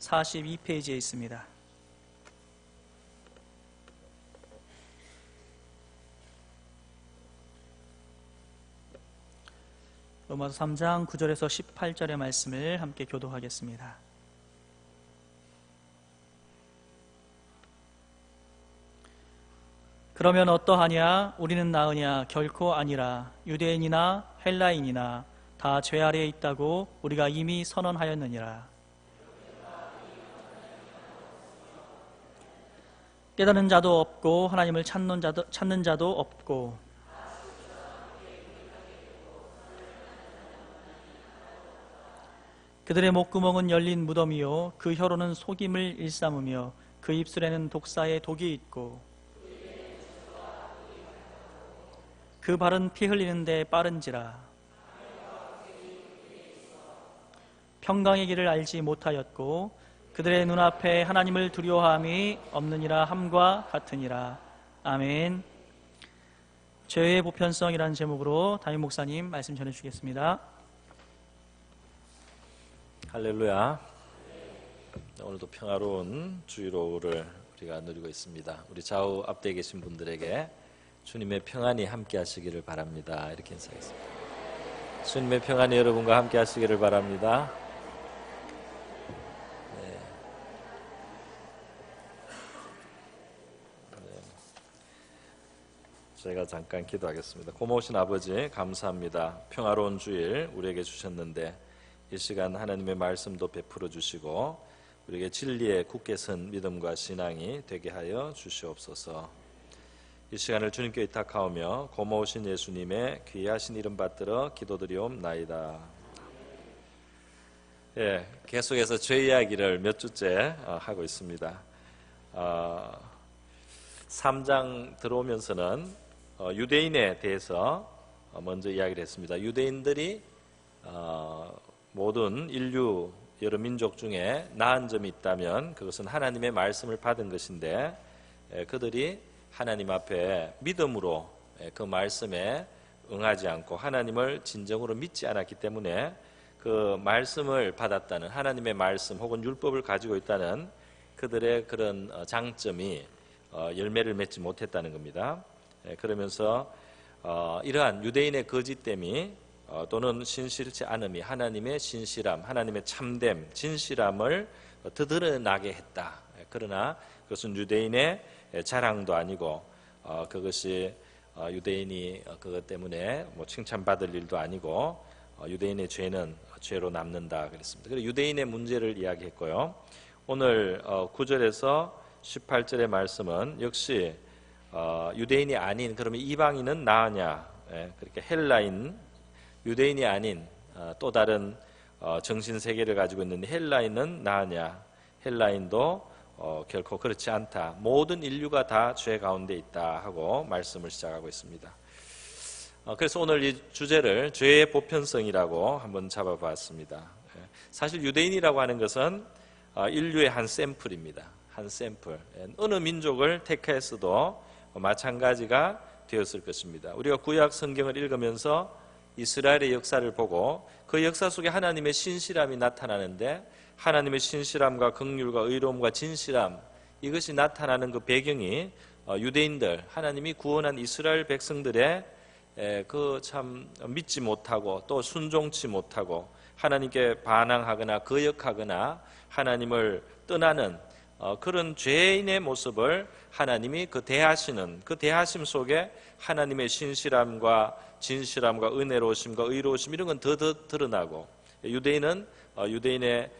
42페이지에 있습니다. 로마서 3장 9절에서 18절의 말씀을 함께 교독하겠습니다. 그러면 어떠하냐? 우리는 나으냐? 결코 아니라. 유대인이나 헬라인이나 다 죄 아래에 있다고 우리가 이미 선언하였느니라. 깨닫는 자도 없고 하나님을 찾는 자도 없고 그들의 목구멍은 열린 무덤이요 그 혀로는 속임을 일삼으며 그 입술에는 독사의 독이 있고 그 발은 피 흘리는데 빠른지라. 평강의 길을 알지 못하였고 그들의 눈앞에 하나님을 두려워함이 없느니라 함과 같으니라. 아멘. 죄의 보편성이라는 제목으로 담임 목사님 말씀 전해주시겠습니다. 할렐루야. 오늘도 평화로운 주일오후를 우리가 누리고 있습니다. 우리 좌우 앞뒤에 계신 분들에게 주님의 평안이 함께 하시기를 바랍니다. 이렇게 인사하겠습니다. 주님의 평안이 여러분과 함께 하시기를 바랍니다. 저희가 잠깐 기도하겠습니다. 고마우신 아버지 감사합니다. 평화로운 주일 우리에게 주셨는데 이 시간 하나님의 말씀도 베풀어 주시고 우리에게 진리에 굳게 선 믿음과 신앙이 되게 하여 주시옵소서. 이 시간을 주님께 의탁하오며 고마우신 예수님의 귀하신 이름 받들어 기도드리옵나이다. 계속해서 죄 이야기를 몇 주째 하고 있습니다. 3장 들어오면서는 유대인에 대해서 먼저 이야기를 했습니다. 유대인들이 모든 인류 여러 민족 중에 나은 점이 있다면 그것은 하나님의 말씀을 받은 것인데 그들이 하나님 앞에 믿음으로 그 말씀에 응하지 않고 하나님을 진정으로 믿지 않았기 때문에 그 말씀을 받았다는 하나님의 말씀 혹은 율법을 가지고 있다는 그들의 그런 장점이 열매를 맺지 못했다는 겁니다. 그러면서 이러한 유대인의 거짓됨이 또는 신실치 않음이 하나님의 신실함, 하나님의 참됨, 진실함을 더 드러나게 했다. 그러나 그것은 유대인의 자랑도 아니고 그것이 유대인이 그것 때문에 칭찬받을 일도 아니고 유대인의 죄는 죄로 남는다 그랬습니다. 그래서 유대인의 문제를 이야기했고요. 오늘 9절에서 18절의 말씀은 역시 유대인이 아닌 그러면 이방인은 나으냐? 그렇게 헬라인 유대인이 아닌 또 다른 정신 세계를 가지고 있는 헬라인은 나으냐? 헬라인도 결코 그렇지 않다. 모든 인류가 다 죄 가운데 있다 하고 말씀을 시작하고 있습니다. 그래서 오늘 이 주제를 죄의 보편성이라고 한번 잡아봤습니다. 사실 유대인이라고 하는 것은 인류의 한 샘플입니다. 한 샘플. 어느 민족을 택했어도 마찬가지가 되었을 것입니다. 우리가 구약 성경을 읽으면서 이스라엘의 역사를 보고 그 역사 속에 하나님의 신실함이 나타나는데 하나님의 신실함과 긍휼과 의로움과 진실함 이것이 나타나는 그 배경이 유대인들 하나님이 구원한 이스라엘 백성들의 그 참 믿지 못하고 또 순종치 못하고 하나님께 반항하거나 거역하거나 하나님을 떠나는 그런 죄인의 모습을 하나님이 그 대하시는 그 대하심 속에 하나님의 신실함과 진실함과 은혜로우심과 의로우심 이런 건 더 드러나고 유대인은 유대인의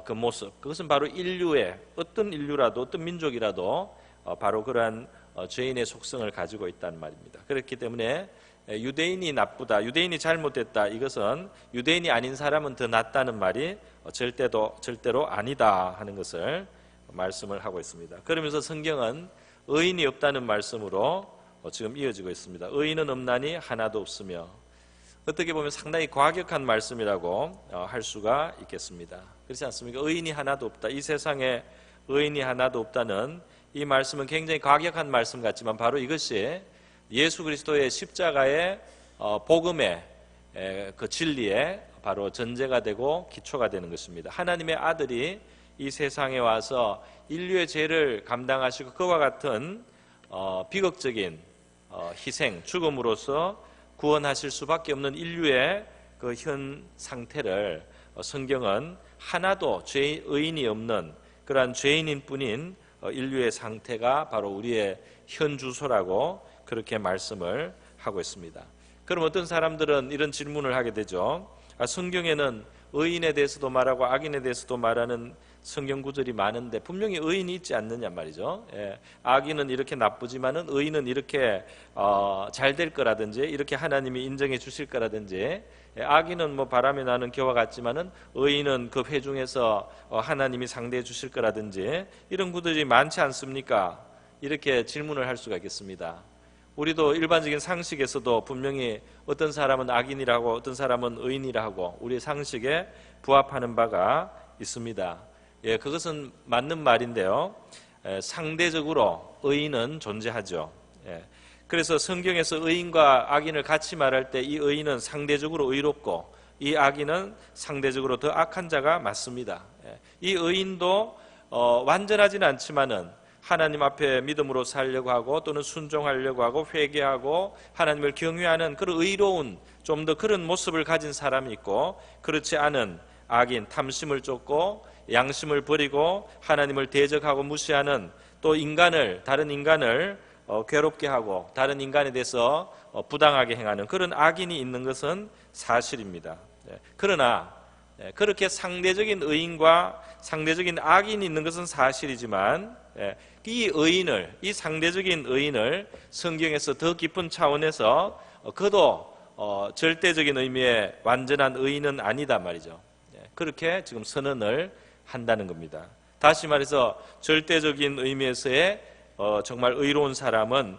그 모습 그것은 바로 인류의 어떤 인류라도 어떤 민족이라도 바로 그러한 죄인의 속성을 가지고 있다는 말입니다. 그렇기 때문에 유대인이 나쁘다, 유대인이 잘못됐다 이것은 유대인이 아닌 사람은 더 낫다는 말이 절대로 아니다 하는 것을 말씀을 하고 있습니다. 그러면서 성경은 의인이 없다는 말씀으로 지금 이어지고 있습니다. 의인은 없나니 하나도 없으며 어떻게 보면 상당히 과격한 말씀이라고 할 수가 있겠습니다. 그렇지 않습니까? 의인이 하나도 없다. 이 세상에 의인이 하나도 없다는 이 말씀은 굉장히 과격한 말씀 같지만 바로 이것이 예수 그리스도의 십자가의 복음의 그 진리에 바로 전제가 되고 기초가 되는 것입니다. 하나님의 아들이 이 세상에 와서 인류의 죄를 감당하시고 그와 같은 비극적인 희생, 죽음으로써 구원하실 수밖에 없는 인류의 그 현 상태를 성경은 하나도 의인이 없는 그러한 죄인인 뿐인 인류의 상태가 바로 우리의 현 주소라고 그렇게 말씀을 하고 있습니다. 그럼 어떤 사람들은 이런 질문을 하게 되죠. 성경에는 의인에 대해서도 말하고 악인에 대해서도 말하는 성경 구절이 많은데 분명히 의인이 있지 않느냐 말이죠. 악인은 이렇게 나쁘지만은 의인은 이렇게 잘 될 거라든지 이렇게 하나님이 인정해 주실 거라든지 악인은 뭐 바람에 나는 겨와 같지만은 의인은 그 회중에서 하나님이 상대해 주실 거라든지 이런 구절이 많지 않습니까? 이렇게 질문을 할 수가 있겠습니다. 우리도 일반적인 상식에서도 분명히 어떤 사람은 악인이라고 어떤 사람은 의인이라고 우리의 상식에 부합하는 바가 있습니다. 그것은 맞는 말인데요. 상대적으로 의인은 존재하죠. 그래서 성경에서 의인과 악인을 같이 말할 때 이 의인은 상대적으로 의롭고 이 악인은 상대적으로 더 악한 자가 맞습니다. 이 의인도 완전하지는 않지만은 하나님 앞에 믿음으로 살려고 하고 또는 순종하려고 하고 회개하고 하나님을 경외하는 그런 의로운 좀 더 그런 모습을 가진 사람이 있고, 그렇지 않은 악인, 탐심을 쫓고 양심을 버리고 하나님을 대적하고 무시하는, 또 다른 인간을 괴롭게 하고 다른 인간에 대해서 부당하게 행하는 그런 악인이 있는 것은 사실입니다. 그러나 그렇게 상대적인 의인과 상대적인 악인이 있는 것은 사실이지만 이 상대적인 의인을 성경에서 더 깊은 차원에서 그도 절대적인 의미의 완전한 의인은 아니다 말이죠. 그렇게 지금 선언을 한다는 겁니다. 다시 말해서 절대적인 의미에서의 정말 의로운 사람은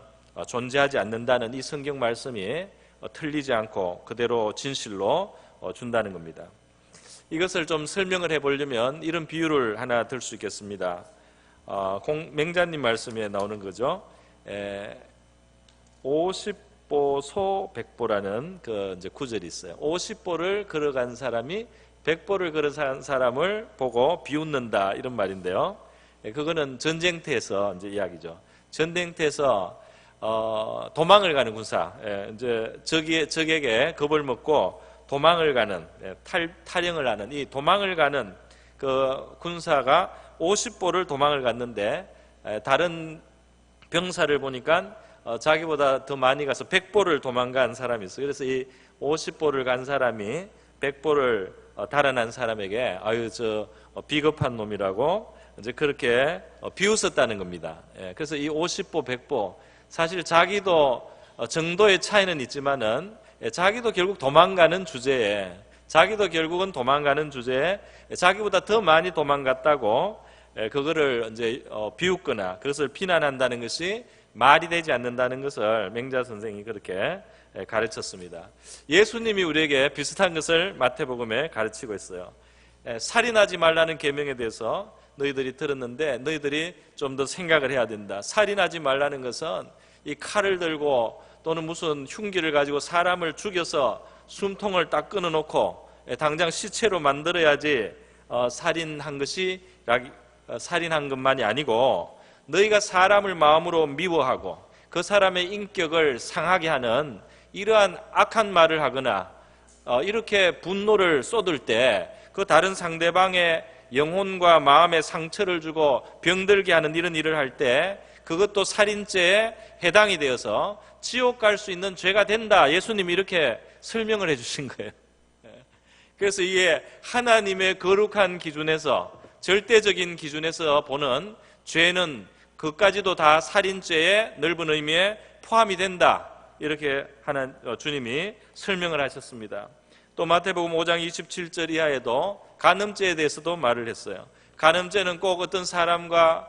존재하지 않는다는 이 성경 말씀이 틀리지 않고 그대로 진실로 준다는 겁니다. 이것을 좀 설명을 해보려면 이런 비유를 하나 들 수 있겠습니다. 맹자님 말씀에 나오는 거죠. 50보 소 100보라는 그 이제 구절이 있어요. 50보를 걸어간 사람이 100보를 걸어간 사람을 보고 비웃는다, 이런 말인데요. 그거는 전쟁터에서 이제 이야기죠. 전쟁터에서 도망을 가는 군사, 이제 적에게 겁을 먹고 도망을 가는, 탈영을 하는 이 도망을 가는 그 군사가 50보를 도망을 갔는데 다른 병사를 보니까 자기보다 더 많이 가서 100보를 도망간 사람이 있어요. 그래서 이 50보를 간 사람이 100보를 달아난 사람에게 아유 저 비겁한 놈이라고 이제 그렇게 비웃었다는 겁니다. 그래서 이 50보 100보 사실 자기도 정도의 차이는 있지만은 자기도 결국 도망가는 주제에 자기보다 더 많이 도망갔다고 그거를 이제 비웃거나 그것을 비난한다는 것이 말이 되지 않는다는 것을 맹자 선생이 그렇게 가르쳤습니다. 예수님이 우리에게 비슷한 것을 마태복음에 가르치고 있어요. 살인하지 말라는 계명에 대해서 너희들이 들었는데 너희들이 좀 더 생각을 해야 된다. 살인하지 말라는 것은 이 칼을 들고 또는 무슨 흉기를 가지고 사람을 죽여서 숨통을 딱 끊어놓고 당장 시체로 만들어야지 살인한 것만이 아니고, 너희가 사람을 마음으로 미워하고 그 사람의 인격을 상하게 하는 이러한 악한 말을 하거나 이렇게 분노를 쏟을 때 그 다른 상대방의 영혼과 마음에 상처를 주고 병들게 하는 이런 일을 할 때 그것도 살인죄에 해당이 되어서 지옥 갈 수 있는 죄가 된다. 예수님이 이렇게 설명을 해주신 거예요. 그래서 이게 하나님의 거룩한 기준에서, 절대적인 기준에서 보는 죄는 그까지도 다 살인죄의 넓은 의미에 포함이 된다. 이렇게 주님이 설명을 하셨습니다. 또 마태복음 5장 27절 이하에도 간음죄에 대해서도 말을 했어요. 간음죄는 꼭 어떤 사람과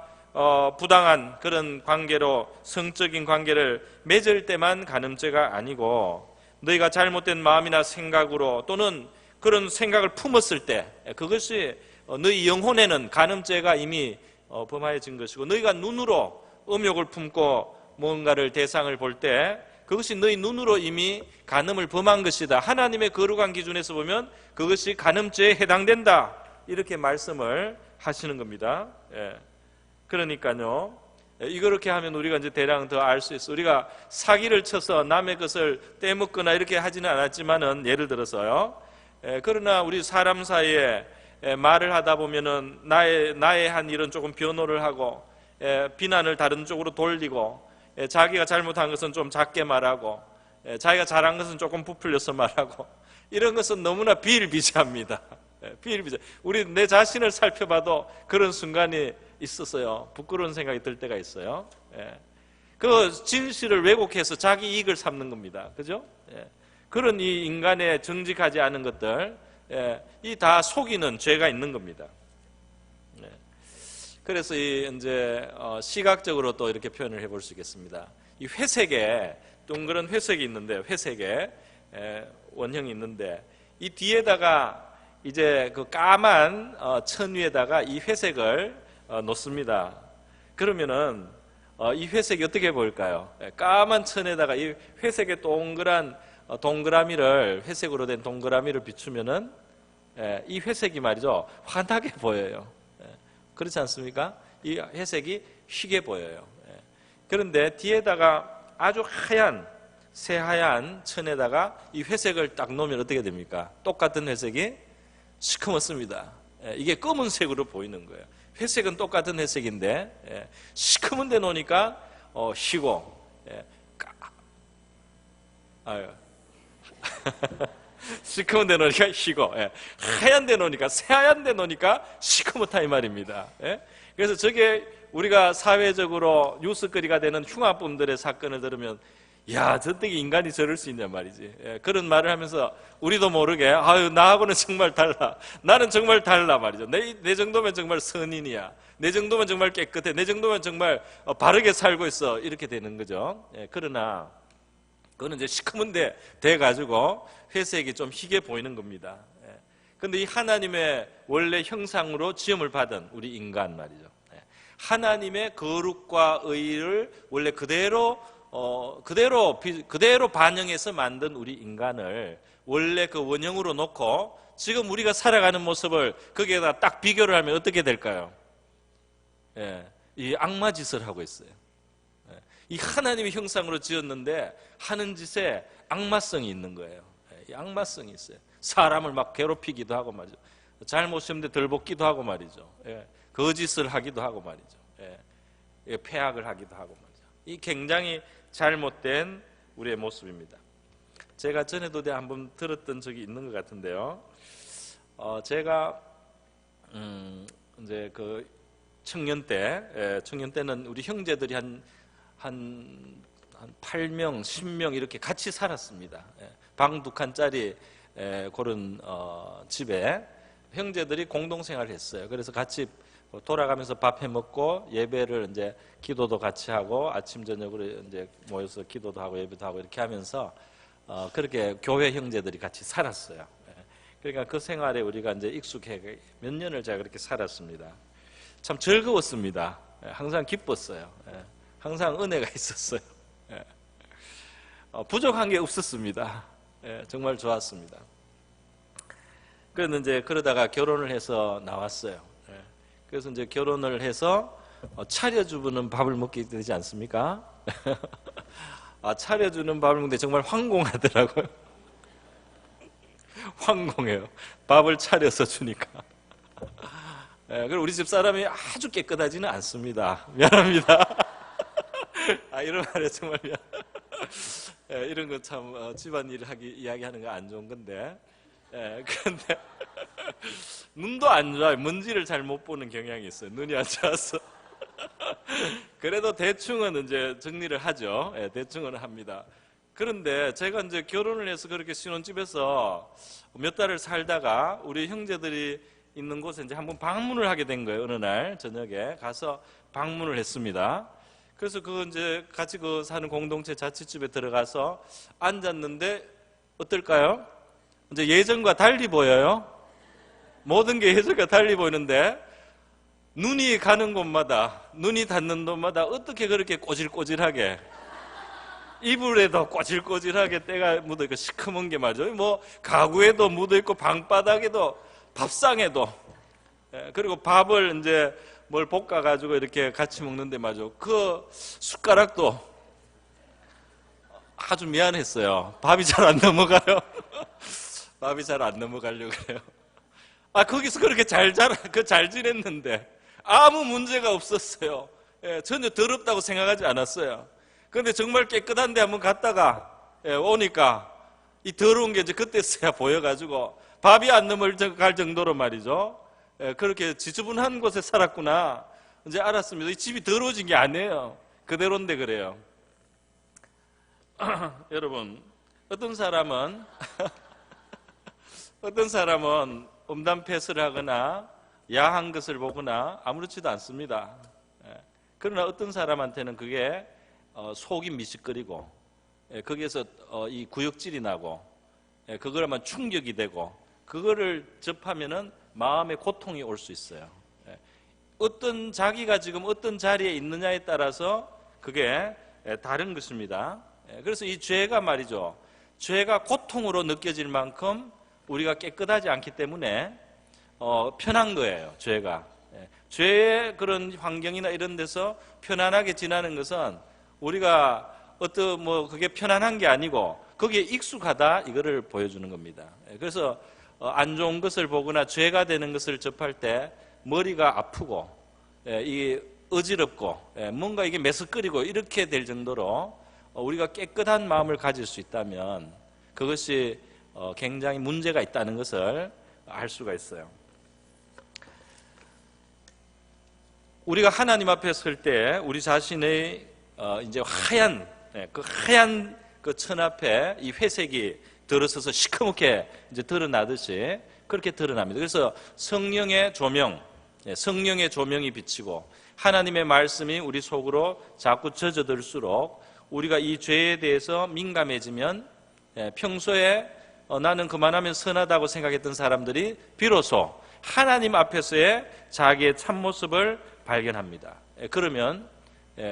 부당한 그런 관계로 성적인 관계를 맺을 때만 간음죄가 아니고, 너희가 잘못된 마음이나 생각으로 또는 그런 생각을 품었을 때 그것이 너희 영혼에는 간음죄가 이미 범하여진 것이고, 너희가 눈으로 음욕을 품고 뭔가를 대상을 볼 때 그것이 너희 눈으로 이미 간음을 범한 것이다. 하나님의 거룩한 기준에서 보면 그것이 간음죄에 해당된다. 이렇게 말씀을 하시는 겁니다. 그러니까요, 이렇게 하면 우리가 이제 대략 더 알 수 있어. 우리가 사기를 쳐서 남의 것을 떼먹거나 이렇게 하지는 않았지만은, 예를 들어서요, 그러나 우리 사람 사이에 말을 하다 보면은 나의 한 일은 조금 변호를 하고, 비난을 다른 쪽으로 돌리고, 자기가 잘못한 것은 좀 작게 말하고, 자기가 잘한 것은 조금 부풀려서 말하고, 이런 것은 너무나 비일비재합니다. 비일비재. 우리 내 자신을 살펴봐도 그런 순간이 있었어요. 부끄러운 생각이 들 때가 있어요. 그 진실을 왜곡해서 자기 이익을 삼는 겁니다. 그죠? 그런 이 인간의 정직하지 않은 것들, 이 다 속이는 죄가 있는 겁니다. 그래서 이제 시각적으로 또 이렇게 표현을 해볼 수 있겠습니다. 이 회색에 동그란 회색이 있는데, 회색에 원형이 있는데, 이 뒤에다가 이제 그 까만 천 위에다가 이 회색을 놓습니다. 그러면은 이 회색이 어떻게 보일까요? 까만 천에다가 이 회색의 동그란 동그라미를, 회색으로 된 동그라미를 비추면은 이 회색이 말이죠, 환하게 보여요. 그렇지 않습니까? 이 회색이 희게 보여요. 그런데 뒤에다가 아주 하얀, 새하얀 천에다가 이 회색을 딱 놓으면 어떻게 됩니까? 똑같은 회색이 시커멓습니다. 이게 검은색으로 보이는 거예요. 회색은 똑같은 회색인데 시커먼 데 놓으니까 희고, 시커먼 데 놓으니까 희고, 하얀 데 놓으니까, 새하얀 데 놓으니까 시커멓다 이 말입니다. 그래서 저게 우리가 사회적으로 뉴스거리가 되는 흉악범들의 사건을 들으면, 야, 저때 인간이 저럴 수 있냐 말이지. 그런 말을 하면서 우리도 모르게, 아유, 나하고는 정말 달라, 나는 정말 달라 말이죠. 내 정도면 정말 선인이야, 내 정도면 정말 깨끗해, 내 정도면 정말 바르게 살고 있어, 이렇게 되는 거죠. 그러나 그거는 이제 시커먼데 돼가지고 회색이 좀 희게 보이는 겁니다. 그런데 이 하나님의 원래 형상으로 지음을 받은 우리 인간 말이죠. 하나님의 거룩과 의를 원래 그대로 반영해서 만든 우리 인간을 원래 그 원형으로 놓고 지금 우리가 살아가는 모습을 거기에다 딱 비교를 하면 어떻게 될까요? 이 악마 짓을 하고 있어요. 이 하나님의 형상으로 지었는데 하는 짓에 악마성이 있는 거예요. 이 악마성이 있어요. 사람을 막 괴롭히기도 하고 말이죠. 잘못했는데 덜벗기도 하고 말이죠. 거짓을 하기도 하고 말이죠. 폐악을 하기도 하고 말이죠. 이 굉장히 잘못된 우리의 모습입니다. 제가 전에도 한번 들었던 적이 있는 것 같은데요. 제가 이제 그 청년 때는 우리 형제들이 한 8명, 10명 이렇게 같이 살았습니다. 방 2칸짜리 그런 집에 형제들이 공동생활을 했어요. 그래서 같이 돌아가면서 밥 해 먹고 예배를 이제 기도도 같이 하고 아침 저녁으로 이제 모여서 기도도 하고 예배도 하고 이렇게 하면서 그렇게 교회 형제들이 같이 살았어요. 그러니까 그 생활에 우리가 이제 익숙해 몇 년을 제가 그렇게 살았습니다. 참 즐거웠습니다. 항상 기뻤어요. 항상 은혜가 있었어요. 부족한 게 없었습니다. 정말 좋았습니다. 그런데 이제 그러다가 결혼을 해서 나왔어요. 그래서 이제 결혼을 해서 차려주는 밥을 먹게 되지 않습니까? 차려주는 밥을 먹는데 정말 황공하더라고요. 황공해요. 밥을 차려서 주니까. 그리고 우리 집 사람이 아주 깨끗하지는 않습니다. 미안합니다. 이런 말에 정말 미안. 이런 거 참 집안일 이야기하는 거 안 좋은 건데. 그런데 눈도 안 좋아요. 먼지를 잘 못 보는 경향이 있어요. 눈이 안 좋아서. 그래도 대충은 이제 정리를 하죠. 대충은 합니다. 그런데 제가 이제 결혼을 해서 그렇게 신혼집에서 몇 달을 살다가 우리 형제들이 있는 곳에 이제 한번 방문을 하게 된 거예요. 어느 날 저녁에 가서 방문을 했습니다. 그래서 그 이제 같이 그 사는 공동체 자취집에 들어가서 앉았는데 어떨까요? 이제 예전과 달리 보여요. 모든 게 예전과 달리 보이는데 눈이 가는 곳마다, 눈이 닿는 곳마다 어떻게 그렇게 꼬질꼬질하게, 이불에도 꼬질꼬질하게 때가 묻어있고 시커먼 게 말이죠. 뭐 가구에도 묻어있고 방바닥에도 밥상에도 그리고 밥을 이제 뭘 볶아가지고 이렇게 같이 먹는데 말이죠. 그 숟가락도 아주 미안했어요. 밥이 잘 안 넘어가요. 밥이 잘 안 넘어가려고 그래요. 거기서 그렇게 잘 지냈는데 아무 문제가 없었어요. 전혀 더럽다고 생각하지 않았어요. 그런데 정말 깨끗한 데 한번 갔다가 오니까 이 더러운 게 이제 그때서야 보여가지고 밥이 안 넘어갈 정도로 말이죠. 그렇게 지저분한 곳에 살았구나 이제 알았습니다. 이 집이 더러워진 게 아니에요. 그대로인데 그래요. 여러분, 어떤 사람은 음담 패스를 하거나 야한 것을 보거나 아무렇지도 않습니다. 그러나 어떤 사람한테는 그게 속이 미식거리고 거기에서 이 구역질이 나고 그거라면 충격이 되고 그거를 접하면은 마음의 고통이 올 수 있어요. 어떤 자기가 지금 어떤 자리에 있느냐에 따라서 그게 다른 것입니다. 그래서 이 죄가 말이죠. 죄가 고통으로 느껴질 만큼 우리가 깨끗하지 않기 때문에 편한 거예요. 죄가. 죄의 그런 환경이나 이런 데서 편안하게 지나는 것은 우리가 그게 편안한 게 아니고 거기에 익숙하다 이거를 보여주는 겁니다. 그래서 안 좋은 것을 보거나 죄가 되는 것을 접할 때 머리가 아프고 이 어지럽고 뭔가 이게 메스꺼리고 이렇게 될 정도로 우리가 깨끗한 마음을 가질 수 있다면 그것이 굉장히 문제가 있다는 것을 알 수가 있어요. 우리가 하나님 앞에 설 때 우리 자신의 이제 하얀 그 천 앞에 이 회색이 들어서서 시커멓게 이제 드러나듯이 그렇게 드러납니다. 그래서 성령의 조명이 비치고 하나님의 말씀이 우리 속으로 자꾸 젖어들수록 우리가 이 죄에 대해서 민감해지면 평소에 나는 그만하면 선하다고 생각했던 사람들이 비로소 하나님 앞에서의 자기의 참모습을 발견합니다. 그러면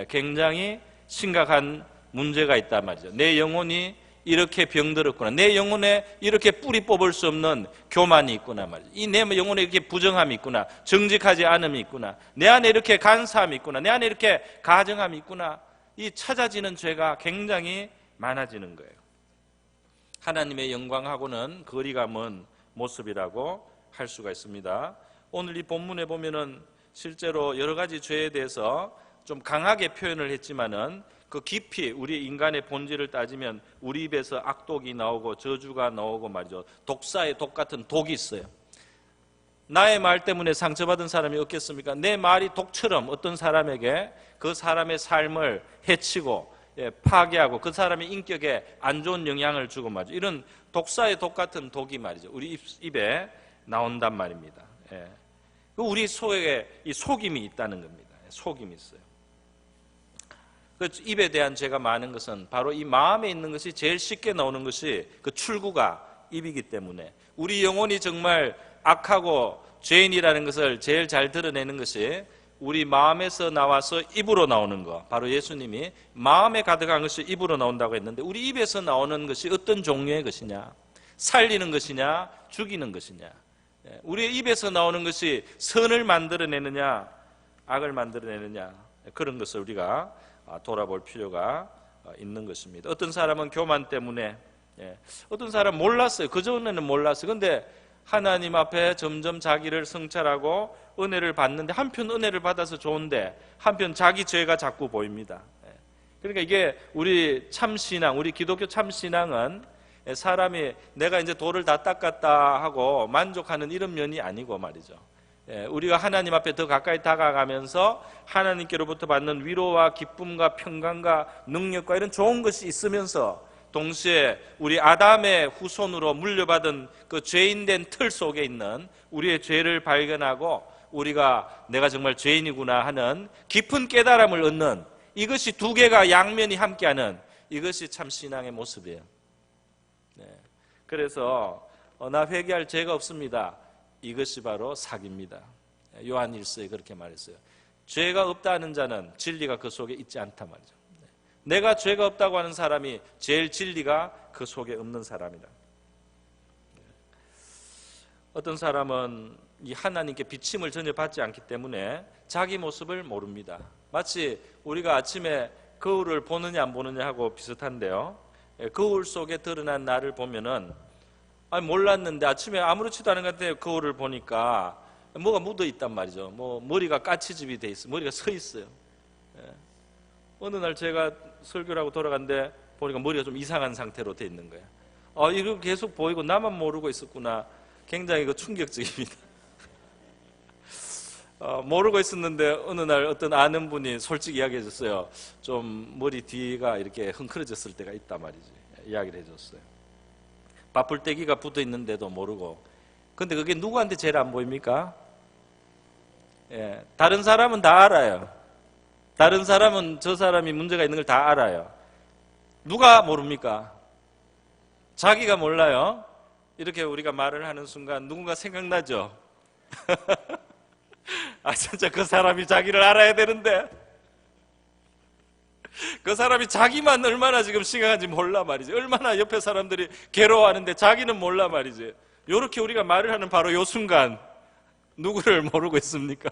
굉장히 심각한 문제가 있단 말이죠. 내 영혼이 이렇게 병들었구나. 내 영혼에 이렇게 뿌리 뽑을 수 없는 교만이 있구나 말이죠. 내 영혼에 이렇게 부정함이 있구나. 정직하지 않음이 있구나. 내 안에 이렇게 간사함이 있구나. 내 안에 이렇게 가정함이 있구나. 이 찾아지는 죄가 굉장히 많아지는 거예요. 하나님의 영광하고는 거리가 먼 모습이라고 할 수가 있습니다. 오늘 이 본문에 보면은 실제로 여러 가지 죄에 대해서 좀 강하게 표현을 했지만은 그 깊이 우리 인간의 본질을 따지면 우리 입에서 악독이 나오고 저주가 나오고 말이죠. 독사의 독 같은 독이 있어요. 나의 말 때문에 상처받은 사람이 없겠습니까? 내 말이 독처럼 어떤 사람에게 그 사람의 삶을 해치고 파괴하고 그 사람의 인격에 안 좋은 영향을 주고 말이죠. 이런 독사의 독 같은 독이 말이죠. 우리 입에 나온단 말입니다. 우리 속에 이 속임이 있다는 겁니다. 속임이 있어요. 그 입에 대한 죄가 많은 것은 바로 이 마음에 있는 것이 제일 쉽게 나오는 것이 그 출구가 입이기 때문에 우리 영혼이 정말 악하고 죄인이라는 것을 제일 잘 드러내는 것이 우리 마음에서 나와서 입으로 나오는 것. 바로 예수님이 마음에 가득한 것이 입으로 나온다고 했는데 우리 입에서 나오는 것이 어떤 종류의 것이냐? 살리는 것이냐? 죽이는 것이냐? 우리의 입에서 나오는 것이 선을 만들어내느냐? 악을 만들어내느냐? 그런 것을 우리가 돌아볼 필요가 있는 것입니다. 어떤 사람은 교만 때문에 어떤 사람은 몰랐어요. 그전에는 몰랐어요. 그런데 하나님 앞에 점점 자기를 성찰하고 은혜를 받는데 한편 은혜를 받아서 좋은데 한편 자기 죄가 자꾸 보입니다. 그러니까 이게 우리 참신앙, 우리 기독교 참신앙은 사람이 내가 이제 돌을 다 닦았다 하고 만족하는 이런 면이 아니고 말이죠. 우리가 하나님 앞에 더 가까이 다가가면서 하나님께로부터 받는 위로와 기쁨과 평강과 능력과 이런 좋은 것이 있으면서 동시에 우리 아담의 후손으로 물려받은 그 죄인된 틀 속에 있는 우리의 죄를 발견하고 우리가 내가 정말 죄인이구나 하는 깊은 깨달음을 얻는 이것이 두 개가 양면이 함께하는 이것이 참 신앙의 모습이에요. 그래서 나 회개할 죄가 없습니다. 이것이 바로 사기입니다. 요한 1서에 그렇게 말했어요. 죄가 없다는 자는 진리가 그 속에 있지 않다 말이죠. 내가 죄가 없다고 하는 사람이 제일 진리가 그 속에 없는 사람이다. 어떤 사람은 이 하나님께 비침을 전혀 받지 않기 때문에 자기 모습을 모릅니다. 마치 우리가 아침에 거울을 보느냐 안 보느냐 하고 비슷한데요. 거울 속에 드러난 나를 보면은 몰랐는데 아침에 아무렇지도 않은 것 같아요. 거울을 보니까 뭐가 묻어 있단 말이죠. 뭐 머리가 까치집이 돼 있어, 머리가 서 있어요. 어느 날 제가 설교를 하고 돌아갔는데 보니까 머리가 좀 이상한 상태로 돼 있는 거예요. 이거 계속 보이고 나만 모르고 있었구나. 굉장히 충격적입니다. 모르고 있었는데 어느 날 어떤 아는 분이 솔직히 이야기해 줬어요. 좀 머리 뒤가 이렇게 흥크러졌을 때가 있단 말이지. 이야기를 해줬어요. 바풀떼기가 붙어 있는데도 모르고. 근데 그게 누구한테 제일 안 보입니까? 다른 사람은 다 알아요. 다른 사람은 저 사람이 문제가 있는 걸 다 알아요. 누가 모릅니까? 자기가 몰라요. 이렇게 우리가 말을 하는 순간 누군가 생각나죠? 진짜 그 사람이 자기를 알아야 되는데 그 사람이 자기만 얼마나 지금 심각한지 몰라 말이지. 얼마나 옆에 사람들이 괴로워하는데 자기는 몰라 말이지. 이렇게 우리가 말을 하는 바로 이 순간 누구를 모르고 있습니까?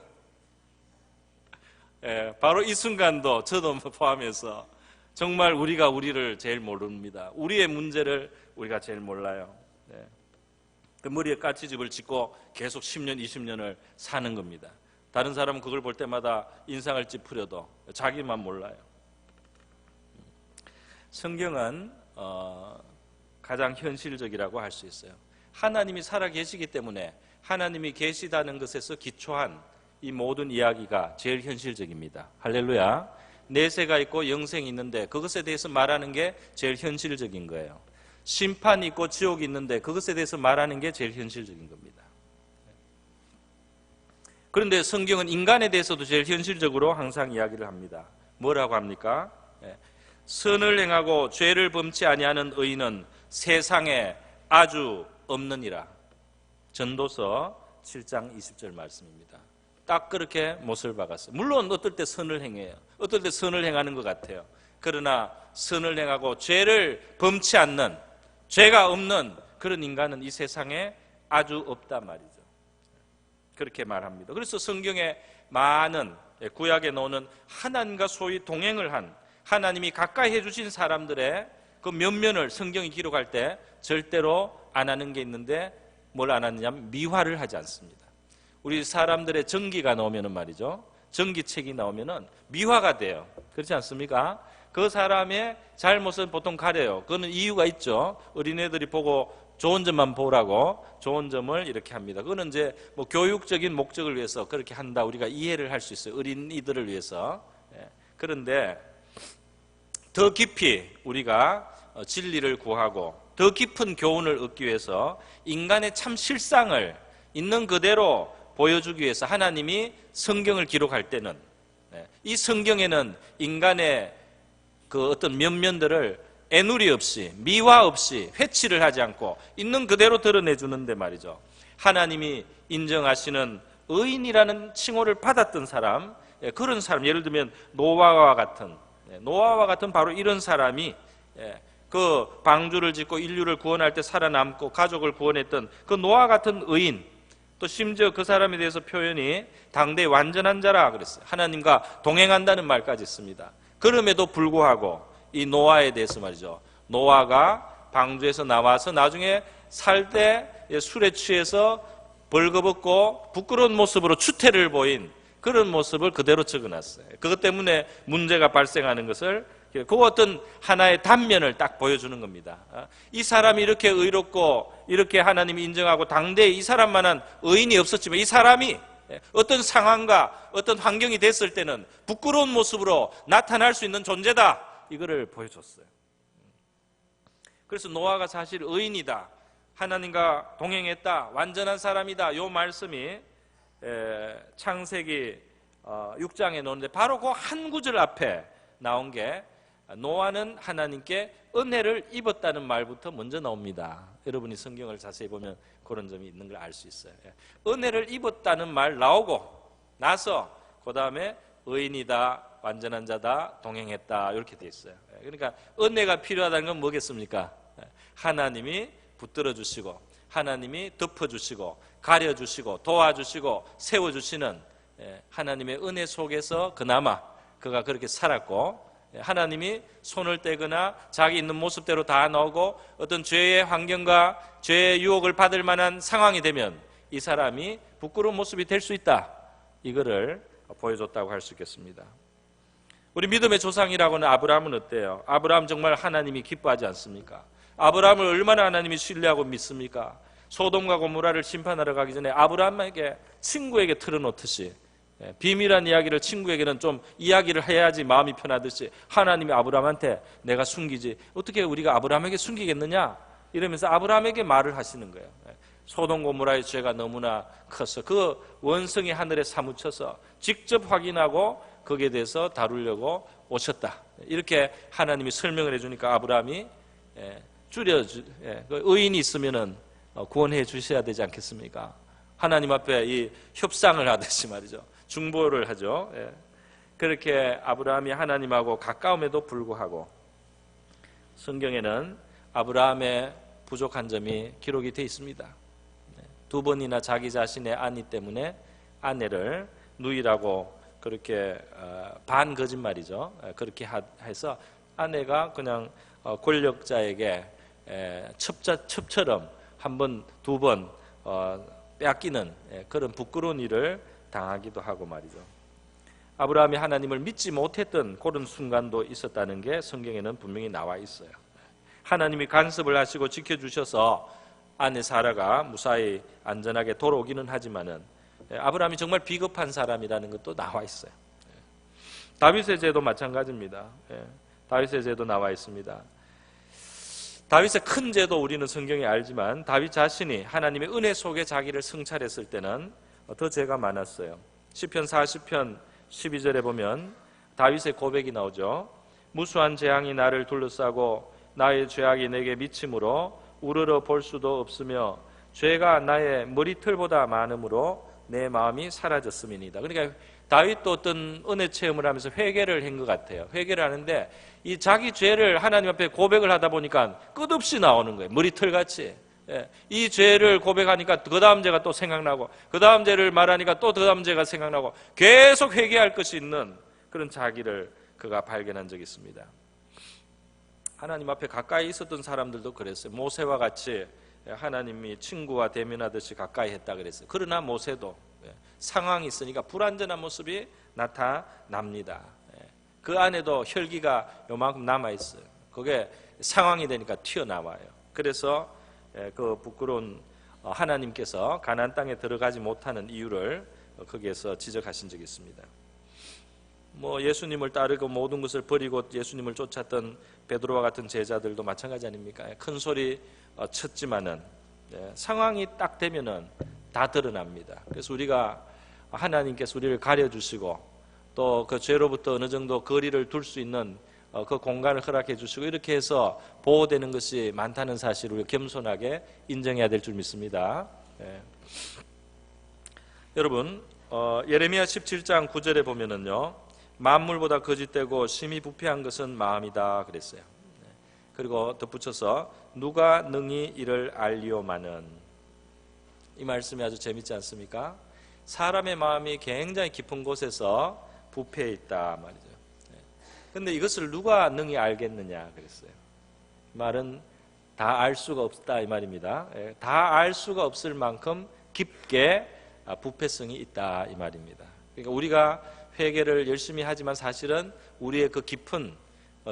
바로 이 순간도 저도 포함해서 정말 우리가 우리를 제일 모릅니다. 우리의 문제를 우리가 제일 몰라요. 그 머리에 까치집을 짓고 계속 10년, 20년을 사는 겁니다. 다른 사람은 그걸 볼 때마다 인상을 찌푸려도 자기만 몰라요. 성경은 가장 현실적이라고 할 수 있어요. 하나님이 살아 계시기 때문에 하나님이 계시다는 것에서 기초한 이 모든 이야기가 제일 현실적입니다. 할렐루야. 내세가 있고 영생이 있는데 그것에 대해서 말하는 게 제일 현실적인 거예요. 심판이 있고 지옥이 있는데 그것에 대해서 말하는 게 제일 현실적인 겁니다. 그런데 성경은 인간에 대해서도 제일 현실적으로 항상 이야기를 합니다. 뭐라고 합니까? 선을 행하고 죄를 범치 아니하는 의인은 세상에 아주 없느니라. 전도서 7장 20절 말씀입니다. 딱 그렇게 못을 박았어요. 물론 어떨 때 선을 행해요. 어떨 때 선을 행하는 것 같아요. 그러나 선을 행하고 죄를 범치 않는, 죄가 없는 그런 인간은 이 세상에 아주 없단 말이죠. 그렇게 말합니다. 그래서 성경에 많은 구약에 나오는 하나님과 소위 동행을 한, 하나님이 가까이 해주신 사람들의 그 면면을 성경이 기록할 때 절대로 안 하는 게 있는데 뭘 안 하느냐면 미화를 하지 않습니다. 우리 사람들의 전기가 나오면은 말이죠. 전기책이 나오면은 미화가 돼요. 그렇지 않습니까? 그 사람의 잘못은 보통 가려요. 그거는 이유가 있죠. 어린애들이 보고 좋은 점만 보라고 좋은 점을 이렇게 합니다. 그거는 이제 뭐 교육적인 목적을 위해서 그렇게 한다. 우리가 이해를 할 수 있어요. 어린이들을 위해서. 그런데 더 깊이 우리가 진리를 구하고 더 깊은 교훈을 얻기 위해서 인간의 참 실상을 있는 그대로 보여주기 위해서 하나님이 성경을 기록할 때는 이 성경에는 인간의 그 어떤 면면들을 애누리 없이 미화 없이 회치를 하지 않고 있는 그대로 드러내주는데 말이죠. 하나님이 인정하시는 의인이라는 칭호를 받았던 사람, 그런 사람, 예를 들면 노아와 같은 바로 이런 사람이 그 방주를 짓고 인류를 구원할 때 살아남고 가족을 구원했던 그 노아 같은 의인, 또 심지어 그 사람에 대해서 표현이 당대의 완전한 자라 그랬어요. 하나님과 동행한다는 말까지 있습니다. 그럼에도 불구하고 이 노아에 대해서 말이죠. 노아가 방주에서 나와서 나중에 살 때 술에 취해서 벌거벗고 부끄러운 모습으로 추태를 보인 그런 모습을 그대로 적어놨어요. 그것 때문에 문제가 발생하는 것을 그 어떤 하나의 단면을 딱 보여주는 겁니다. 이 사람이 이렇게 의롭고 이렇게 하나님이 인정하고 당대에 이 사람만한 의인이 없었지만 이 사람이 어떤 상황과 어떤 환경이 됐을 때는 부끄러운 모습으로 나타날 수 있는 존재다. 이거를 보여줬어요. 그래서 노아가 사실 의인이다. 하나님과 동행했다. 완전한 사람이다. 이 말씀이 창세기 6장에 나오는데 바로 그 한 구절 앞에 나온 게 노아는 하나님께 은혜를 입었다는 말부터 먼저 나옵니다. 여러분이 성경을 자세히 보면 그런 점이 있는 걸 알 수 있어요. 은혜를 입었다는 말 나오고 나서 그 다음에 의인이다, 완전한 자다, 동행했다 이렇게 돼 있어요. 그러니까 은혜가 필요하다는 건 뭐겠습니까? 하나님이 붙들어 주시고 하나님이 덮어주시고 가려주시고 도와주시고 세워주시는 하나님의 은혜 속에서 그나마 그가 그렇게 살았고, 하나님이 손을 떼거나 자기 있는 모습대로 다 나오고 어떤 죄의 환경과 죄의 유혹을 받을 만한 상황이 되면 이 사람이 부끄러운 모습이 될 수 있다, 이거를 보여줬다고 할 수 있겠습니다. 우리 믿음의 조상이라고는 아브라함은 어때요? 아브라함 정말 하나님이 기뻐하지 않습니까? 아브라함을 얼마나 하나님이 신뢰하고 믿습니까? 소돔과 고모라를 심판하러 가기 전에 아브라함에게 친구에게 틀어놓듯이, 비밀한 이야기를 친구에게는 좀 이야기를 해야지 마음이 편하듯이 하나님이 아브라함한테 내가 숨기지 어떻게 우리가 아브라함에게 숨기겠느냐 이러면서 아브라함에게 말을 하시는 거예요. 소돔 고모라의 죄가 너무나 커서 그 원성이 하늘에 사무쳐서 직접 확인하고 거기에 대해서 다루려고 오셨다, 이렇게 하나님이 설명을 해주니까 아브라함이 의인이 있으면은 구원해 주셔야 되지 않겠습니까? 하나님 앞에 이 협상을 하듯이 말이죠, 중보를 하죠. 그렇게 아브라함이 하나님하고 가까움에도 불구하고 성경에는 아브라함의 부족한 점이 기록이 되어 있습니다. 두 번이나 자기 자신의 아내 때문에 아내를 누이라고 그렇게 반 거짓말이죠. 그렇게 해서 아내가 그냥 권력자에게 첩처럼 한 번, 두 번 빼앗기는 그런 부끄러운 일을 당하기도 하고 말이죠. 아브라함이 하나님을 믿지 못했던 그런 순간도 있었다는 게 성경에는 분명히 나와 있어요. 하나님이 간섭을 하시고 지켜주셔서 아내 사라가 무사히 안전하게 돌아오기는 하지만은 아브라함이 정말 비겁한 사람이라는 것도 나와 있어요. 다윗의 죄도 마찬가지입니다. 다윗의 죄도 나와 있습니다. 다윗의 큰 죄도 우리는 성경에 알지만 다윗 자신이 하나님의 은혜 속에 자기를 성찰했을 때는 더 죄가 많았어요. 시편 40편 12절에 보면 다윗의 고백이 나오죠. 무수한 재앙이 나를 둘러싸고 나의 죄악이 내게 미침으로 우러러 볼 수도 없으며 죄가 나의 머리털보다 많음으로 내 마음이 사라졌음이니이다. 그러니까 다윗도 어떤 은혜 체험을 하면서 회개를 한 것 같아요. 회개를 하는데 이 자기 죄를 하나님 앞에 고백을 하다 보니까 끝없이 나오는 거예요. 머리털같이. 이 죄를 고백하니까 그 다음 죄가 또 생각나고 그 다음 죄를 말하니까 또 그 다음 죄가 생각나고 계속 회개할 것이 있는 그런 자기를 그가 발견한 적이 있습니다. 하나님 앞에 가까이 있었던 사람들도 그랬어요. 모세와 같이 하나님이 친구와 대면하듯이 가까이 했다 그랬어요. 그러나 모세도 상황이 있으니까 불완전한 모습이 나타납니다. 그 안에도 혈기가 요만큼 남아있어요. 그게 상황이 되니까 튀어나와요. 그래서 그 부끄러운 하나님께서 가나안 땅에 들어가지 못하는 이유를 거기에서 지적하신 적이 있습니다. 예수님을 따르고 모든 것을 버리고 예수님을 쫓았던 베드로와 같은 제자들도 마찬가지 아닙니까? 큰 소리 쳤지만은 상황이 딱 되면은 다 드러납니다. 그래서 우리가 하나님께서 우리를 가려주시고 또 그 죄로부터 어느 정도 거리를 둘 수 있는 그 공간을 허락해 주시고 이렇게 해서 보호되는 것이 많다는 사실을 우리가 겸손하게 인정해야 될 줄 믿습니다. 여러분 예레미야 17장 9절에 보면은요, 만물보다 거짓되고 심히 부패한 것은 마음이다 그랬어요. 그리고 덧붙여서 누가 능히 이를 알리오마는, 이 말씀이 아주 재밌지 않습니까? 사람의 마음이 굉장히 깊은 곳에서 부패해 있다 말이죠. 그런데 이것을 누가 능히 알겠느냐 그랬어요. 말은 다 알 수가 없다 이 말입니다. 다 알 수가 없을 만큼 깊게 부패성이 있다 이 말입니다. 그러니까 우리가 회개를 열심히 하지만 사실은 우리의 그 깊은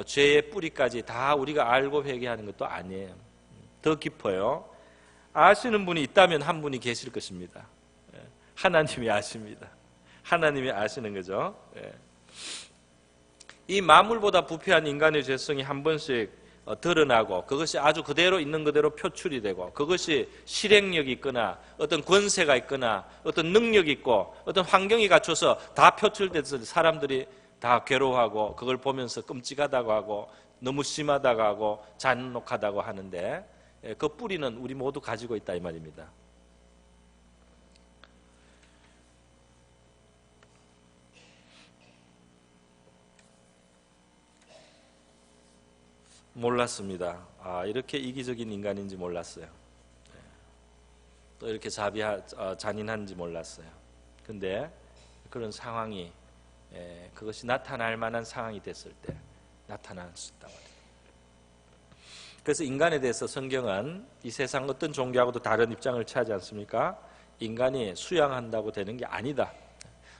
죄의 뿌리까지 다 우리가 알고 회개하는 것도 아니에요. 더 깊어요. 아시는 분이 있다면 한 분이 계실 것입니다. 하나님이 아십니다. 하나님이 아시는 거죠. 이 만물보다 부패한 인간의 죄성이 한 번씩 드러나고 그것이 아주 그대로 있는 그대로 표출이 되고 그것이 실행력이 있거나 어떤 권세가 있거나 어떤 능력이 있고 어떤 환경이 갖춰서 다 표출돼서 사람들이 다 괴로워하고 그걸 보면서 끔찍하다고 하고 너무 심하다고 하고 잔혹하다고 하는데 그 뿌리는 우리 모두 가지고 있다 이 말입니다. 몰랐습니다. 이렇게 이기적인 인간인지 몰랐어요. 또 이렇게 잔인한지 몰랐어요. 근데 그런 상황이 그것이 나타날 만한 상황이 됐을 때 나타날 수 있다고 합니다. 그래서 인간에 대해서 성경은 이 세상 어떤 종교하고도 다른 입장을 취하지 않습니까? 인간이 수양한다고 되는 게 아니다.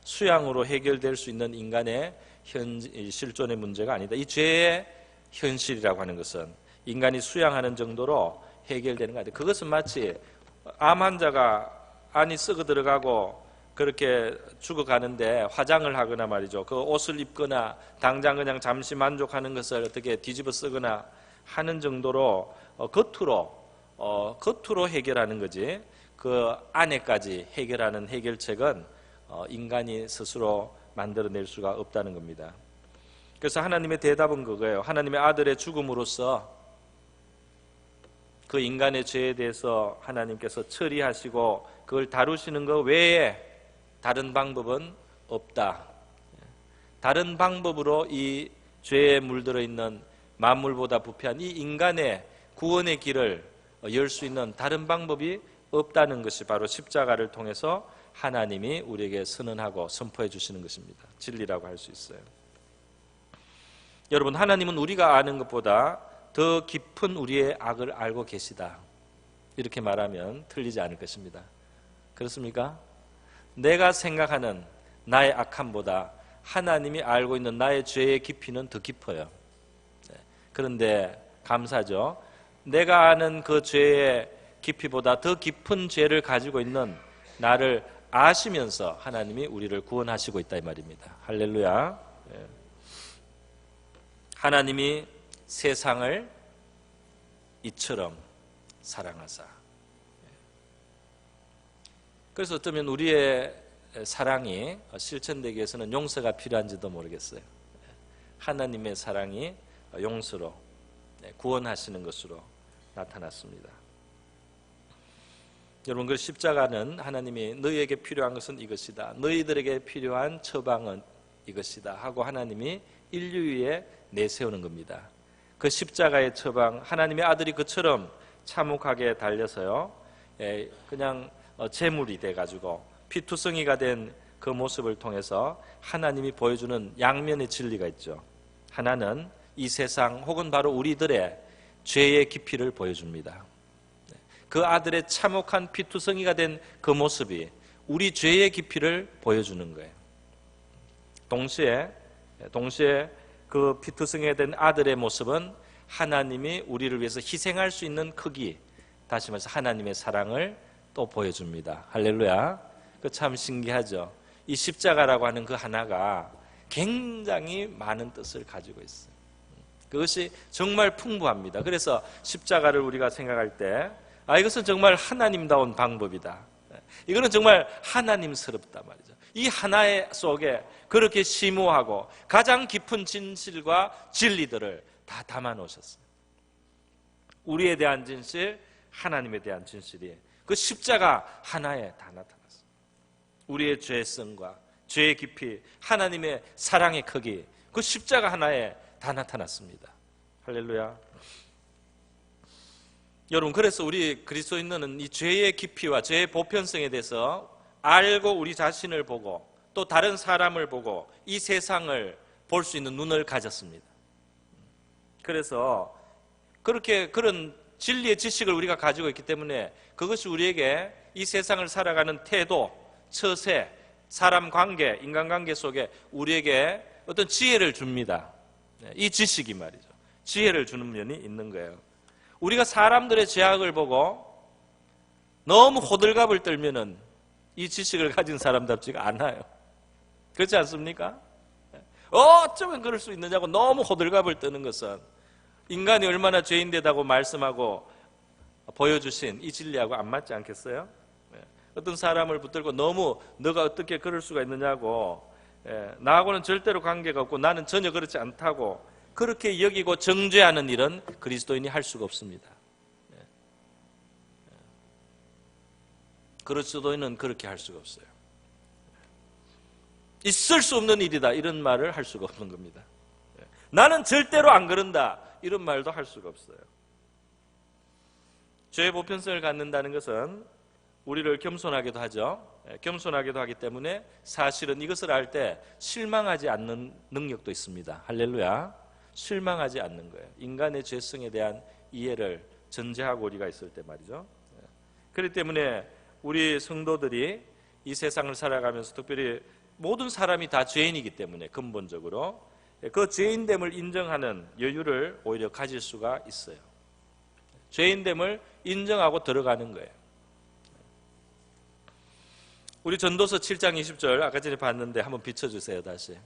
수양으로 해결될 수 있는 인간의 실존의 문제가 아니다. 이 죄의 현실이라고 하는 것은 인간이 수양하는 정도로 해결되는 거 아니다. 그것은 마치 암 환자가 안이 썩어 들어가고 그렇게 죽어가는데 화장을 하거나 말이죠. 그 옷을 입거나 당장 그냥 잠시 만족하는 것을 어떻게 뒤집어 쓰거나 하는 정도로 겉으로 해결하는 거지, 그 안에까지 해결하는 해결책은 인간이 스스로 만들어낼 수가 없다는 겁니다. 그래서 하나님의 대답은 그거예요. 하나님의 아들의 죽음으로써 그 인간의 죄에 대해서 하나님께서 처리하시고 그걸 다루시는 것 외에 다른 방법은 없다. 다른 방법으로 이 죄에 물들어 있는 만물보다 부패한 이 인간의 구원의 길을 열 수 있는 다른 방법이 없다는 것이 바로 십자가를 통해서 하나님이 우리에게 선언하고 선포해 주시는 것입니다. 진리라고 할 수 있어요. 여러분, 하나님은 우리가 아는 것보다 더 깊은 우리의 악을 알고 계시다. 이렇게 말하면 틀리지 않을 것입니다. 그렇습니까? 내가 생각하는 나의 악함보다 하나님이 알고 있는 나의 죄의 깊이는 더 깊어요. 그런데 감사죠. 내가 아는 그 죄의 깊이보다 더 깊은 죄를 가지고 있는 나를 아시면서 하나님이 우리를 구원하시고 있다 이 말입니다. 할렐루야. 하나님이 세상을 이처럼 사랑하사. 그래서 어쩌면 우리의 사랑이 실천되기 위해서는 용서가 필요한지도 모르겠어요. 하나님의 사랑이 용서로, 구원하시는 것으로 나타났습니다. 여러분, 그 십자가는 하나님이 너희에게 필요한 것은 이것이다, 너희들에게 필요한 처방은 이것이다 하고 하나님이 인류 위에 내세우는 겁니다. 그 십자가의 처방, 하나님의 아들이 그처럼 참혹하게 달려서요, 그냥 제물이 돼가지고 피투성이가 된 그 모습을 통해서 하나님이 보여주는 양면의 진리가 있죠. 하나는 이 세상 혹은 바로 우리들의 죄의 깊이를 보여줍니다. 그 아들의 참혹한 피투성이가 된 그 모습이 우리 죄의 깊이를 보여주는 거예요. 동시에 그 피투성이가 된 아들의 모습은 하나님이 우리를 위해서 희생할 수 있는 크기, 다시 말해서 하나님의 사랑을 또 보여줍니다. 할렐루야. 그 참 신기하죠. 이 십자가라고 하는 그 하나가 굉장히 많은 뜻을 가지고 있어요. 그것이 정말 풍부합니다. 그래서 십자가를 우리가 생각할 때 이것은 정말 하나님다운 방법이다. 이거는 정말 하나님스럽다 말이죠. 이 하나의 속에 그렇게 심오하고 가장 깊은 진실과 진리들을 다 담아 놓으셨어요. 우리에 대한 진실, 하나님에 대한 진실이 그 십자가 하나에 다 나타났어요. 우리의 죄성과 죄의 깊이, 하나님의 사랑의 크기, 그 십자가 하나에 다 나타났습니다. 할렐루야. 여러분, 그래서 우리 그리스도인들은 이 죄의 깊이와 죄의 보편성에 대해서 알고 우리 자신을 보고 또 다른 사람을 보고 이 세상을 볼 수 있는 눈을 가졌습니다. 그래서 그런 진리의 지식을 우리가 가지고 있기 때문에 그것이 우리에게 이 세상을 살아가는 태도, 처세, 사람 관계, 인간관계 속에 우리에게 어떤 지혜를 줍니다. 이 지식이 말이죠. 지혜를 주는 면이 있는 거예요. 우리가 사람들의 죄악을 보고 너무 호들갑을 떨면은 이 지식을 가진 사람답지가 않아요. 그렇지 않습니까? 어쩌면 그럴 수 있느냐고 너무 호들갑을 떠는 것은 인간이 얼마나 죄인되다고 말씀하고 보여주신 이 진리하고 안 맞지 않겠어요? 어떤 사람을 붙들고 너무 너가 어떻게 그럴 수가 있느냐고, 나하고는 절대로 관계가 없고 나는 전혀 그렇지 않다고 그렇게 여기고 정죄하는 일은 그리스도인이 할 수가 없습니다. 그리스도인은 그렇게 할 수가 없어요. 있을 수 없는 일이다 이런 말을 할 수가 없는 겁니다. 나는 절대로 안 그런다 이런 말도 할 수가 없어요. 죄의 보편성을 갖는다는 것은 우리를 겸손하게도 하죠. 겸손하게도 하기 때문에 사실은 이것을 알 때 실망하지 않는 능력도 있습니다. 할렐루야. 실망하지 않는 거예요. 인간의 죄성에 대한 이해를 전제하고 우리가 있을 때 말이죠. 그렇기 때문에 우리 성도들이 이 세상을 살아가면서 특별히 모든 사람이 다 죄인이기 때문에 근본적으로 그 죄인됨을 인정하는 여유를 오히려 가질 수가 있어요. 죄인됨을 인정하고 들어가는 거예요. 우리 전도서 7장 20절 아까 전에 봤는데 한번 비춰주세요. 다시.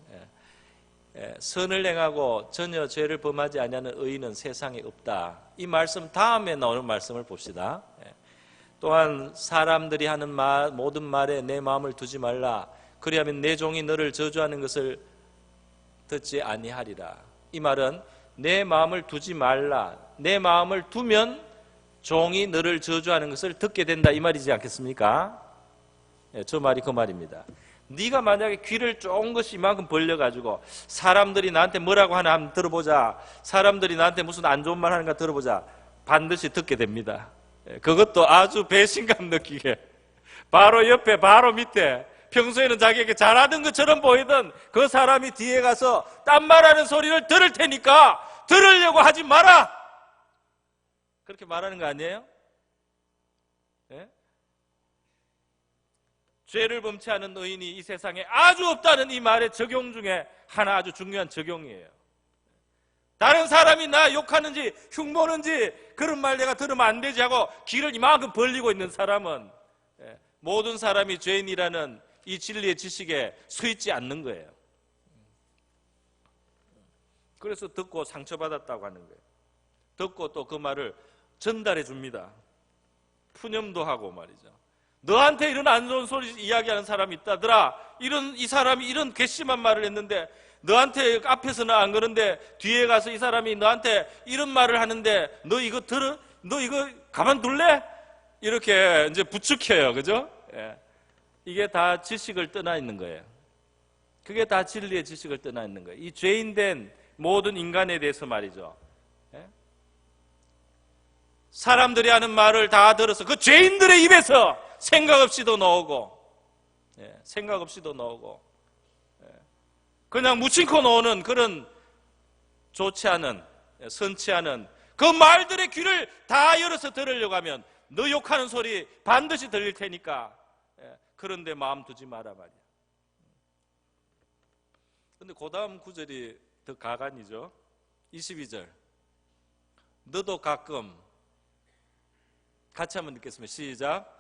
선을 행하고 전혀 죄를 범하지 아니하는 의인은 세상에 없다. 이 말씀 다음에 나오는 말씀을 봅시다. 또한 사람들이 하는 말, 모든 말에 내 마음을 두지 말라. 그리하면 내 종이 너를 저주하는 것을 듣지 아니하리라. 이 말은 내 마음을 두지 말라. 내 마음을 두면 종이 너를 저주하는 것을 듣게 된다. 이 말이지 않겠습니까? 저 말이 그 말입니다. 네가 만약에 귀를 쫑긋이 이만큼 벌려가지고 사람들이 나한테 뭐라고 하나 한번 들어보자. 사람들이 나한테 무슨 안 좋은 말 하는가 들어보자. 반드시 듣게 됩니다. 그것도 아주 배신감 느끼게 바로 옆에 바로 밑에 평소에는 자기에게 잘하던 것처럼 보이던 그 사람이 뒤에 가서 딴 말하는 소리를 들을 테니까 들으려고 하지 마라. 그렇게 말하는 거 아니에요? 예? 죄를 범치 않은 의인이 이 세상에 아주 없다는 이 말의 적용 중에 하나 아주 중요한 적용이에요. 다른 사람이 나 욕하는지 흉보는지 그런 말 내가 들으면 안 되지 하고 귀를 이만큼 벌리고 있는 사람은 모든 사람이 죄인이라는 이 진리의 지식에 서 있지 않는 거예요. 그래서 듣고 상처받았다고 하는 거예요. 듣고 또 그 말을 전달해 줍니다. 푸념도 하고 말이죠. 너한테 이런 안 좋은 소리 이야기하는 사람이 있다더라. 이 사람이 이런 괘씸한 말을 했는데 너한테 앞에서는 안 그런데 뒤에 가서 이 사람이 너한테 이런 말을 하는데 너 이거 들어? 너 이거 가만둘래? 이렇게 이제 부추겨요. 그죠? 예. 이게 다 지식을 떠나 있는 거예요. 그게 다 진리의 지식을 떠나 있는 거예요. 이 죄인된 모든 인간에 대해서 말이죠. 예? 사람들이 하는 말을 다 들어서 그 죄인들의 입에서 생각 없이도 나오고, 생각 없이도 나오고, 그냥 무심코 나오는 그런 좋지 않은, 선치 않은 그 말들의 귀를 다 열어서 들으려고 하면 너 욕하는 소리 반드시 들릴 테니까 그런데 마음 두지 마라 말이야. 근데 그 다음 구절이 더 가관이죠. 22절. 너도 가끔 같이 한번 읽겠습니다. 시작.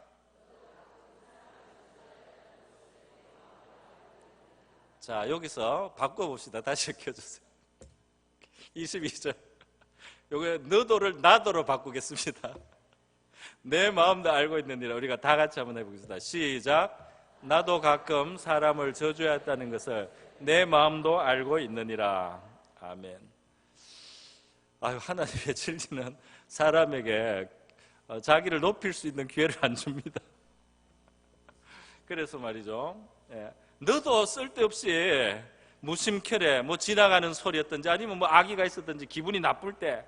자, 여기서 바꿔봅시다. 다시 켜주세요. 22절. 요게 너도를 나도로 바꾸겠습니다. 내 마음도 알고 있느니라. 우리가 다 같이 한번 해보겠습니다. 시작. 나도 가끔 사람을 저주했다는 것을 내 마음도 알고 있느니라. 아멘. 아유, 하나님의 진리는 사람에게 자기를 높일 수 있는 기회를 안 줍니다. 그래서 말이죠. 너도 쓸데없이 무심결에 뭐 지나가는 소리였든지 아니면 뭐 악의가 있었든지 기분이 나쁠 때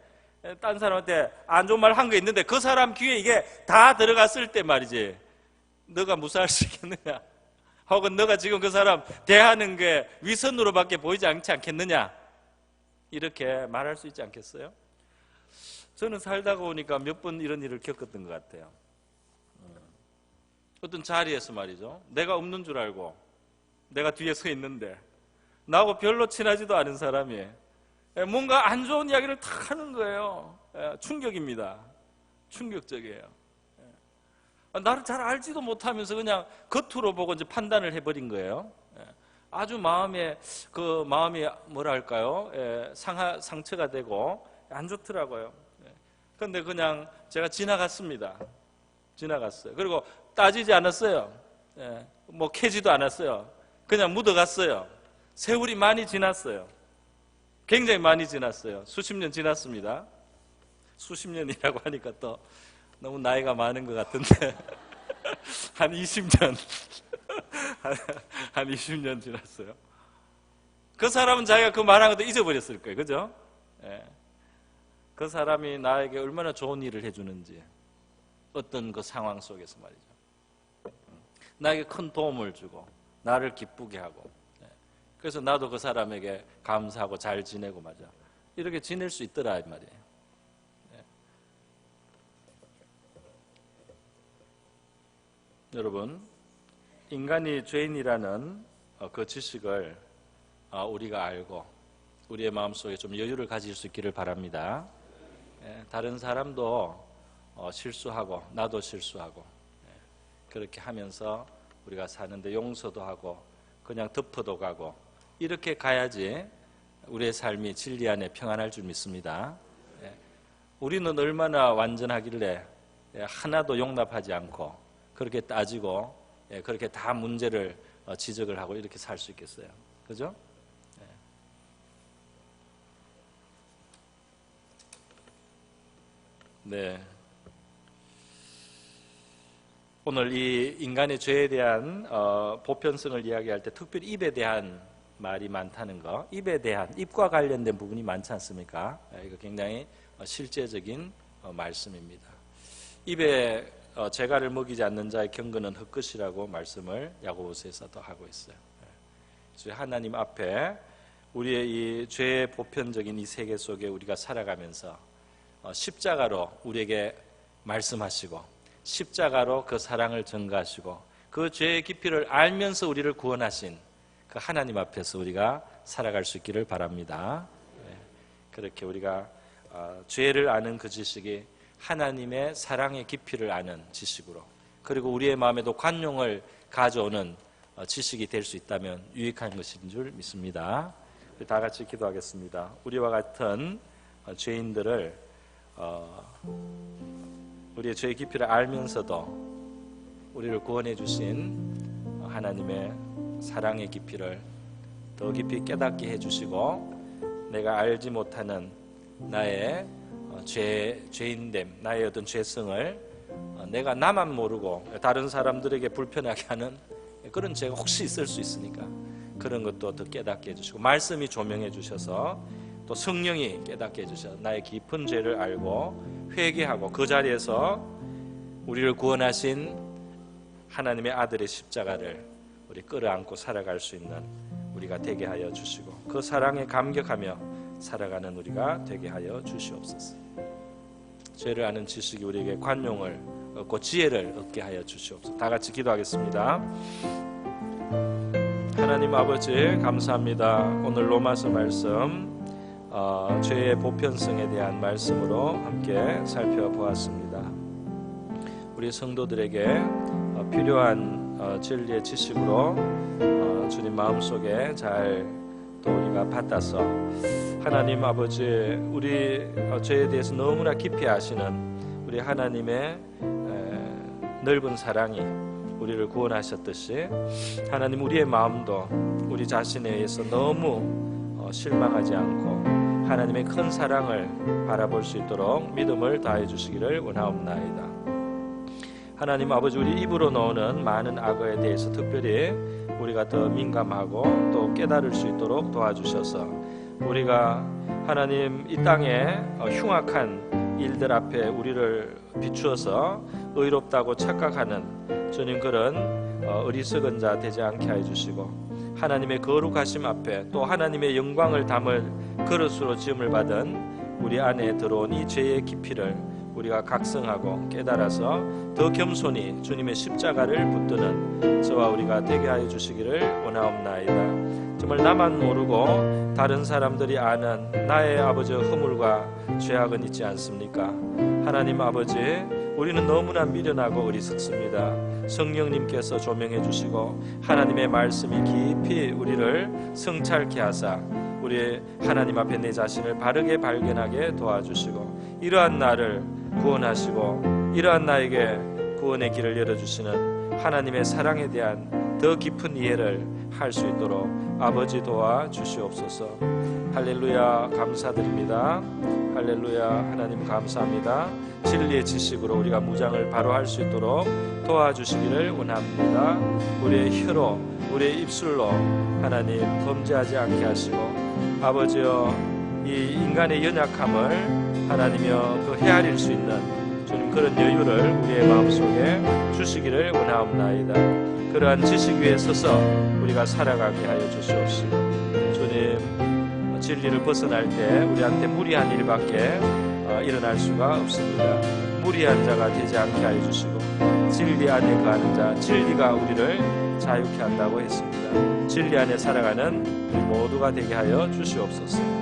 딴 사람한테 안 좋은 말 한 거 있는데 그 사람 귀에 이게 다 들어갔을 때 말이지 너가 무사할 수 있겠느냐, 혹은 너가 지금 그 사람 대하는 게 위선으로밖에 보이지 않지 않겠느냐, 이렇게 말할 수 있지 않겠어요? 저는 살다가 오니까 몇 번 이런 일을 겪었던 것 같아요. 어떤 자리에서 말이죠, 내가 없는 줄 알고 내가 뒤에 서 있는데 나하고 별로 친하지도 않은 사람이 뭔가 안 좋은 이야기를 탁 하는 거예요. 충격입니다. 충격적이에요. 나를 잘 알지도 못하면서 그냥 겉으로 보고 이제 판단을 해버린 거예요. 아주 마음이 뭐랄까요? 상처가 되고 안 좋더라고요. 그런데 그냥 제가 지나갔습니다. 지나갔어요. 그리고 따지지 않았어요. 뭐 캐지도 않았어요. 그냥 묻어갔어요. 세월이 많이 지났어요. 굉장히 많이 지났어요. 수십 년 지났습니다. 수십 년이라고 하니까 또 너무 나이가 많은 것 같은데 한 20년 한 20년 지났어요. 그 사람은 자기가 그 말한 것도 잊어버렸을 거예요. 그죠? 그 사람이 나에게 얼마나 좋은 일을 해주는지, 어떤 그 상황 속에서 말이죠. 나에게 큰 도움을 주고 나를 기쁘게 하고, 그래서 나도 그 사람에게 감사하고 잘 지내고 말이야. 이렇게 지낼 수 있더라 이 말이에요. 여러분, 인간이 죄인이라는 그 지식을 우리가 알고 우리의 마음속에 좀 여유를 가질 수 있기를 바랍니다. 다른 사람도 실수하고 나도 실수하고 그렇게 하면서 우리가 사는데 용서도 하고 그냥 덮어도 가고 이렇게 가야지 우리의 삶이 진리 안에 평안할 줄 믿습니다. 우리는 얼마나 완전하길래 하나도 용납하지 않고 그렇게 따지고 그렇게 다 문제를 지적을 하고 이렇게 살 수 있겠어요. 그죠? 네. 오늘 이 인간의 죄에 대한 보편성을 이야기할 때 특별히 입에 대한 말이 많다는 거, 입에 대한, 입과 관련된 부분이 많지 않습니까? 이거 굉장히 실제적인 말씀입니다. 입에 재갈을 먹이지 않는 자의 경건은 흙끝이라고 말씀을 야고보서에서도 하고 있어요. 하나님 앞에 우리의 이 죄의 보편적인 이 세계 속에 우리가 살아가면서 십자가로 우리에게 말씀하시고 십자가로 그 사랑을 전가하시고 그 죄의 깊이를 알면서 우리를 구원하신 그 하나님 앞에서 우리가 살아갈 수 있기를 바랍니다. 그렇게 우리가 죄를 아는 그 지식이 하나님의 사랑의 깊이를 아는 지식으로, 그리고 우리의 마음에도 관용을 가져오는 지식이 될 수 있다면 유익한 것인 줄 믿습니다. 다 같이 기도하겠습니다. 우리와 같은 죄인들을 우리의 죄의 깊이를 알면서도 우리를 구원해 주신 하나님의 사랑의 깊이를 더 깊이 깨닫게 해주시고, 내가 알지 못하는 나의 죄인됨, 나의 어떤 죄성을 내가 나만 모르고 다른 사람들에게 불편하게 하는 그런 죄가 혹시 있을 수 있으니까 그런 것도 더 깨닫게 해주시고, 말씀이 조명해 주셔서 또 성령이 깨닫게 해주셔서 나의 깊은 죄를 알고 회개하고 그 자리에서 우리를 구원하신 하나님의 아들의 십자가를 우리 끌어안고 살아갈 수 있는 우리가 되게 하여 주시고, 그 사랑에 감격하며 살아가는 우리가 되게 하여 주시옵소서. 죄를 아는 지식이 우리에게 관용을 얻고 지혜를 얻게 하여 주시옵소서. 다 같이 기도하겠습니다. 하나님 아버지 감사합니다. 오늘 로마서 말씀 죄의 보편성에 대한 말씀으로 함께 살펴보았습니다. 우리 성도들에게 필요한 진리의 지식으로 주님 마음속에 잘 또 우리가 받아서 하나님 아버지 우리 죄에 대해서 너무나 깊이 아시는 우리 하나님의 넓은 사랑이 우리를 구원하셨듯이 하나님 우리의 마음도 우리 자신에 의해서 너무 실망하지 않고 하나님의 큰 사랑을 바라볼 수 있도록 믿음을 다해 주시기를 원하옵나이다. 하나님 아버지 우리 입으로 나오는 많은 악어에 대해서 특별히 우리가 더 민감하고 또 깨달을 수 있도록 도와주셔서 우리가 하나님 이 땅에 흉악한 일들 앞에 우리를 비추어서 의롭다고 착각하는 주님 그런 어리석은 자 되지 않게 하여 주시고, 하나님의 거룩하심 앞에 또 하나님의 영광을 담을 그릇으로 지음을 받은 우리 안에 들어온 이 죄의 깊이를 우리가 각성하고 깨달아서 더 겸손히 주님의 십자가를 붙드는 저와 우리가 되게 하여 주시기를 원하옵나이다. 정말 나만 모르고 다른 사람들이 아는 나의 아버지의 허물과 죄악은 있지 않습니까? 하나님 아버지 우리는 너무나 미련하고 어리석습니다. 성령님께서 조명해 주시고 하나님의 말씀이 깊이 우리를 성찰케 하사 우리 하나님 앞에 내 자신을 바르게 발견하게 도와주시고, 이러한 나를 구원하시고 이러한 나에게 구원의 길을 열어주시는 하나님의 사랑에 대한 더 깊은 이해를 할 수 있도록 아버지 도와주시옵소서. 할렐루야 감사드립니다. 할렐루야 하나님 감사합니다. 진리의 지식으로 우리가 무장을 바로 할 수 있도록 도와주시기를 원합니다. 우리의 혀로 우리의 입술로 하나님 범죄하지 않게 하시고, 아버지여 이 인간의 연약함을 하나님이여 그 헤아릴 수 있는 주님 그런 여유를 우리의 마음속에 주시기를 원하옵나이다. 그러한 지식 위에 서서 우리가 살아가게 하여 주시옵시고 주님 진리를 벗어날 때 우리한테 무리한 일밖에 일어날 수가 없습니다. 무리한 자가 되지 않게 하여 주시고 진리 안에 거하는 자, 진리가 우리를 자유케 한다고 했습니다. 진리 안에 살아가는 우리 모두가 되게 하여 주시옵소서.